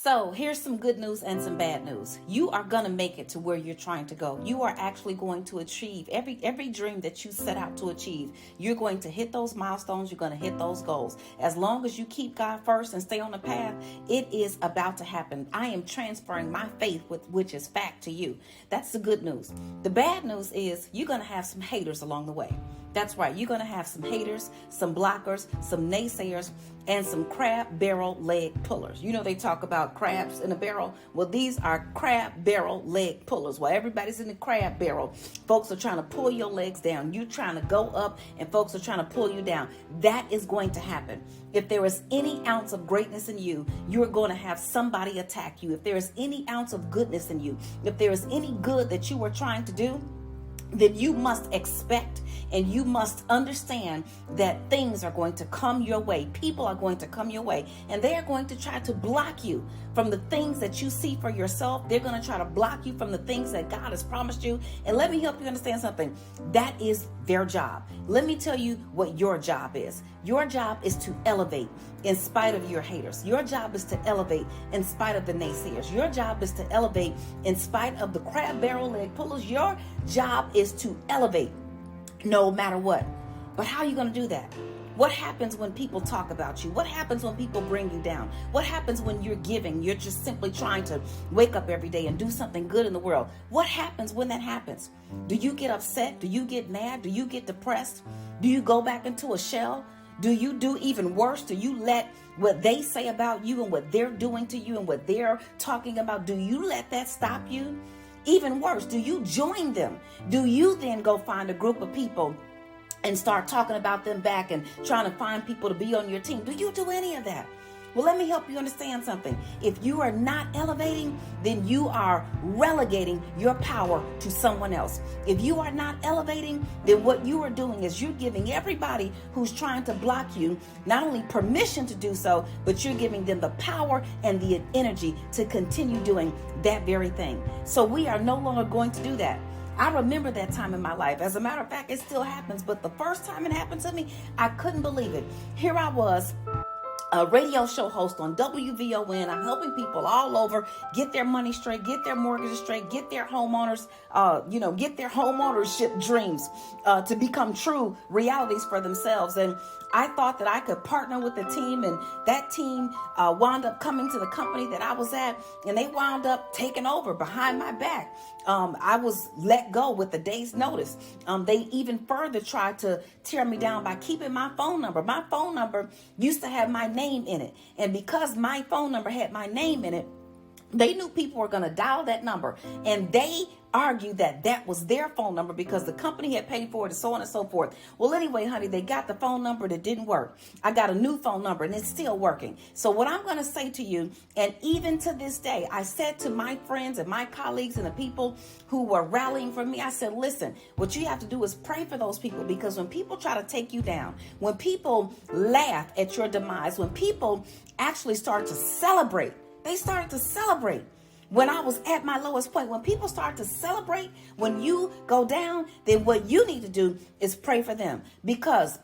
So here's some good news and some bad news. You are going to make it to where you're trying to go. You are actually going to achieve every dream that you set out to achieve. You're going to hit those milestones. You're going to hit those goals. As long as you keep God first and stay on the path, it is about to happen. I am transferring my faith, which is fact, to you. That's the good news. The bad news is you're going to have some haters along the way. That's right. You're going to have some haters, some blockers, some naysayers, and some crab barrel leg pullers. You know, they talk about crabs in a barrel. Well, these are crab barrel leg pullers. While everybody's in the crab barrel, folks are trying to pull your legs down. You're trying to go up and folks are trying to pull you down. That is going to happen. If there is any ounce of greatness in you, you're going to have somebody attack you. If there is any ounce of goodness in you, if there is any good that you are trying to do, then you must expect and you must understand that things are going to come your way. People are going to come your way, and they are going to try to block you from the things that you see for yourself. They're going to try to block you from the things that God has promised you. And let me help you understand something. That is their job. Let me tell you what your job is. Your job is to elevate in spite of your haters. Your job is to elevate in spite of the naysayers. Your job is to elevate in spite of the crab barrel leg pullers. Your job is to elevate no matter what. But how are you going to do that? What happens when people talk about you? What happens when people bring you down? What happens when you're giving? You're just simply trying to wake up every day and do something good in the world. What happens when that happens? Do you get upset? Do you get mad? Do you get depressed? Do you go back into a shell? Do you do even worse? Do you let what they say about you and what they're doing to you and what they're talking about, do you let that stop you? Even worse, do you join them? Do you then go find a group of people and start talking about them back and trying to find people to be on your team? Do you do any of that? Well, let me help you understand something. If you are not elevating, then you are relegating your power to someone else. If you are not elevating, then what you are doing is you're giving everybody who's trying to block you not only permission to do so, but you're giving them the power and the energy to continue doing that very thing. So we are no longer going to do that. I remember that time in my life. As a matter of fact, it still happens. But the first time it happened to me, I couldn't believe it. Here I was, a radio show host on WVON. I'm helping people all over get their money straight, get their mortgages straight, get their homeowners, get their homeownership dreams to become true realities for themselves. And I thought that I could partner with a team, and that team wound up coming to the company that I was at, and they wound up taking over behind my back. I was let go with a day's notice. They even further tried to tear me down by keeping my phone number. My phone number used to have my name in it. And because my phone number had my name in it, they knew people were going to dial that number. And they argued that that was their phone number because the company had paid for it and so on and so forth. Well, anyway, honey, they got the phone number that didn't work. I got a new phone number and it's still working. So what I'm going to say to you, and even to this day, I said to my friends and my colleagues and the people who were rallying for me, I said, listen, what you have to do is pray for those people, because when people try to take you down, when people laugh at your demise, when people actually start to celebrate, they started to celebrate when I was at my lowest point. When people start to celebrate, when you go down, then what you need to do is pray for them, because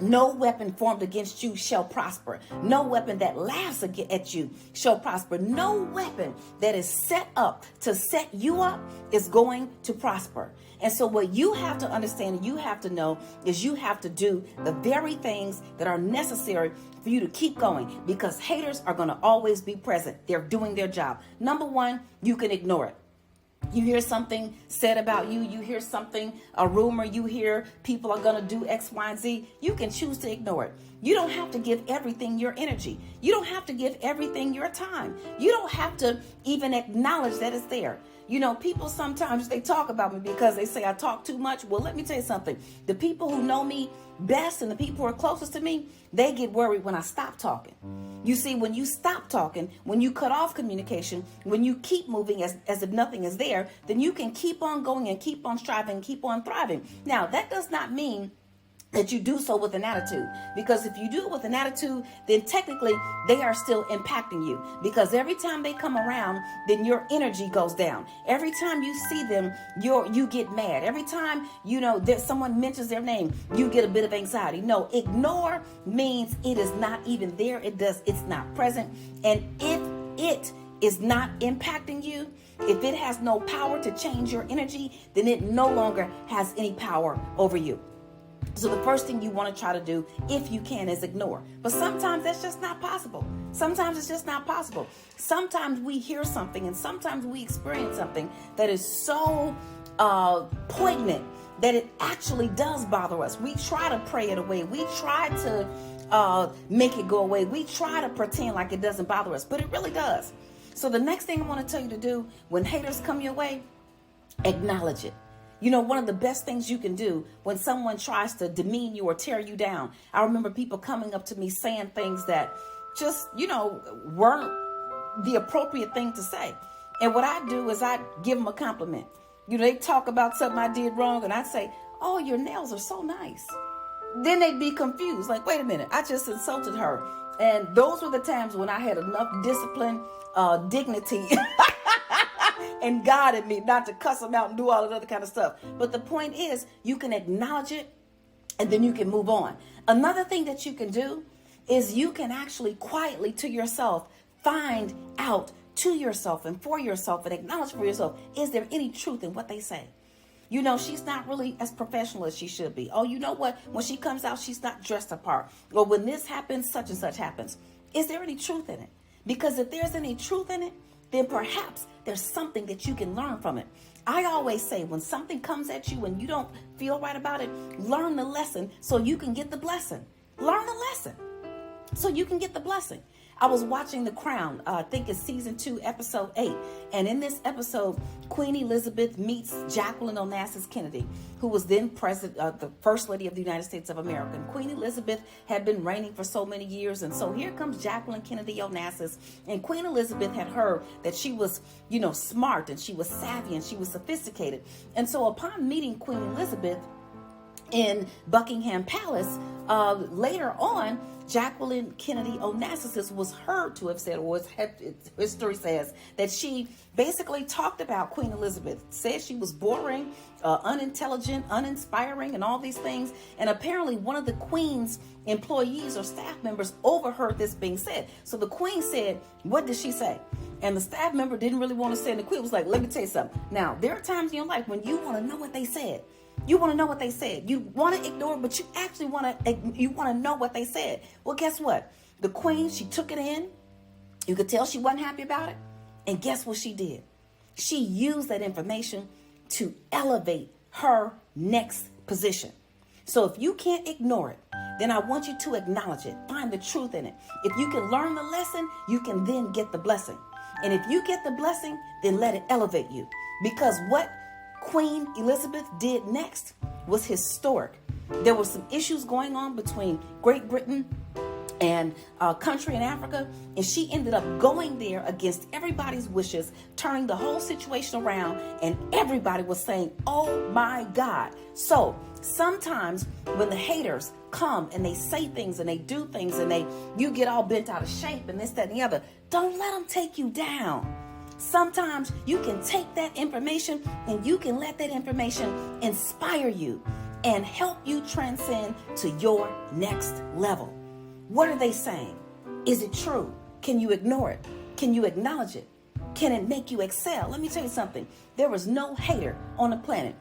no weapon formed against you shall prosper. No weapon that laughs at you shall prosper. No weapon that is set up to set you up is going to prosper. And so what you have to understand and you have to know is you have to do the very things that are necessary for you to keep going, because haters are going to always be present. They're doing their job. Number one, you can ignore it. You hear something said about you, you hear something, a rumor, you hear people are going to do X, Y, and Z. You can choose to ignore it. You don't have to give everything your energy. You don't have to give everything your time. You don't have to even acknowledge that it's there. You know, people sometimes, they talk about me because they say I talk too much. Well, let me tell you something. The people who know me best and the people who are closest to me, they get worried when I stop talking. You see, when you stop talking, when you cut off communication, when you keep moving as if nothing is there, then you can keep on going and keep on striving, keep on thriving. Now, that does not mean that you do so with an attitude, because if you do it with an attitude, then technically they are still impacting you, because every time they come around, then your energy goes down. Every time you see them, you get mad. Every time that someone mentions their name, you get a bit of anxiety. No, ignore means it is not even there. It's not present. And if it is not impacting you, if it has no power to change your energy, then it no longer has any power over you. So the first thing you want to try to do, if you can, is ignore. But sometimes that's just not possible. Sometimes it's just not possible. Sometimes we hear something and sometimes we experience something that is so poignant that it actually does bother us. We try to pray it away. We try to make it go away. We try to pretend like it doesn't bother us, but it really does. So the next thing I want to tell you to do when haters come your way, acknowledge it. You know, one of the best things you can do when someone tries to demean you or tear you down. I remember people coming up to me saying things that just, weren't the appropriate thing to say. And what I do is I give them a compliment. They talk about something I did wrong and I say, "Oh, your nails are so nice." Then they'd be confused. Like, wait a minute, I just insulted her. And those were the times when I had enough discipline, dignity, and God in me not to cuss them out and do all that other kind of stuff. But the point is, you can acknowledge it and then you can move on. Another thing that you can do is you can actually quietly to yourself find out to yourself and for yourself and acknowledge for yourself, is there any truth in what they say? She's not really as professional as she should be. Oh, you know what? When she comes out, she's not dressed apart. Or when this happens, such and such happens. Is there any truth in it? Because if there's any truth in it, then perhaps there's something that you can learn from it. I always say when something comes at you and you don't feel right about it, learn the lesson so you can get the blessing. Learn the lesson so you can get the blessing. I was watching The Crown, I think it's season 2, episode 8. And in this episode, Queen Elizabeth meets Jacqueline Onassis Kennedy, who was then the First Lady of the United States of America. And Queen Elizabeth had been reigning for so many years. And so here comes Jacqueline Kennedy Onassis. And Queen Elizabeth had heard that she was, smart and she was savvy and she was sophisticated. And so upon meeting Queen Elizabeth in Buckingham Palace, later on, Jacqueline Kennedy Onassis was heard to have said, or history says, that she basically talked about Queen Elizabeth, said she was boring, unintelligent, uninspiring, and all these things. And apparently one of the Queen's employees or staff members overheard this being said. So the Queen said, "What did she say?" And the staff member didn't really want to say, and the Queen was like, "Let me tell you something. Now, there are times in your life when you want to know what they said. You want to know what they said. You want to ignore it, but you actually want to know what they said." Well, guess what? The Queen, she took it in. You could tell she wasn't happy about it. And guess what she did? She used that information to elevate her next position. So if you can't ignore it, then I want you to acknowledge it. Find the truth in it. If you can learn the lesson, you can then get the blessing. And if you get the blessing, then let it elevate you. Because what Queen Elizabeth did next was historic. There were some issues going on between Great Britain and a country in Africa, and she ended up going there against everybody's wishes, turning the whole situation around, and everybody was saying, "Oh my God." So sometimes when the haters come and they say things and they do things and you get all bent out of shape and this, that, and the other, don't let them take you down. Sometimes you can take that information and you can let that information inspire you and help you transcend to your next level. What are they saying? Is it true? Can you ignore it? Can you acknowledge it? Can it make you excel? Let me tell you something. There is no hater on the planet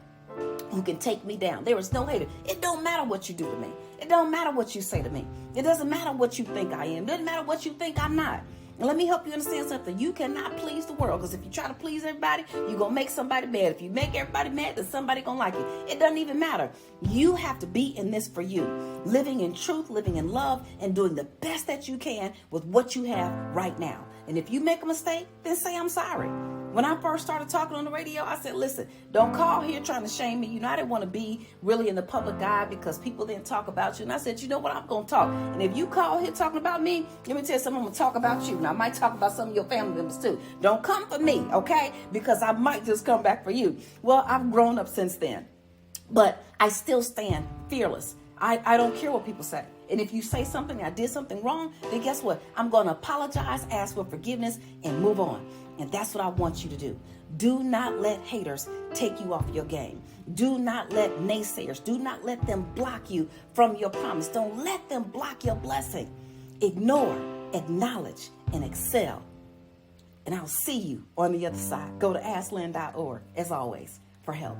who can take me down. There is no hater. It don't matter what you do to me. It don't matter what you say to me. It doesn't matter what you think I am. It doesn't matter what you think I'm not. And let me help you understand something. You cannot please the world, because if you try to please everybody, you're going to make somebody mad. If you make everybody mad, then somebody going to like you. It doesn't even matter. You have to be in this for you. Living in truth, living in love, and doing the best that you can with what you have right now. And if you make a mistake, then say, "I'm sorry." When I first started talking on the radio, I said, listen, don't call here trying to shame me. I didn't want to be really in the public eye because people didn't talk about you. And I said, you know what? I'm going to talk. And if you call here talking about me, let me tell you something. I'm going to talk about you. And I might talk about some of your family members too. Don't come for me, okay? Because I might just come back for you. Well, I've grown up since then. But I still stand fearless. I don't care what people say. And if you say something, I did something wrong, then guess what? I'm going to apologize, ask for forgiveness, and move on. And that's what I want you to do. Do not let haters take you off your game. Do not let naysayers, do not let them block you from your promise. Don't let them block your blessing. Ignore, acknowledge, and excel. And I'll see you on the other side. Go to asklynn.org, as always, for help.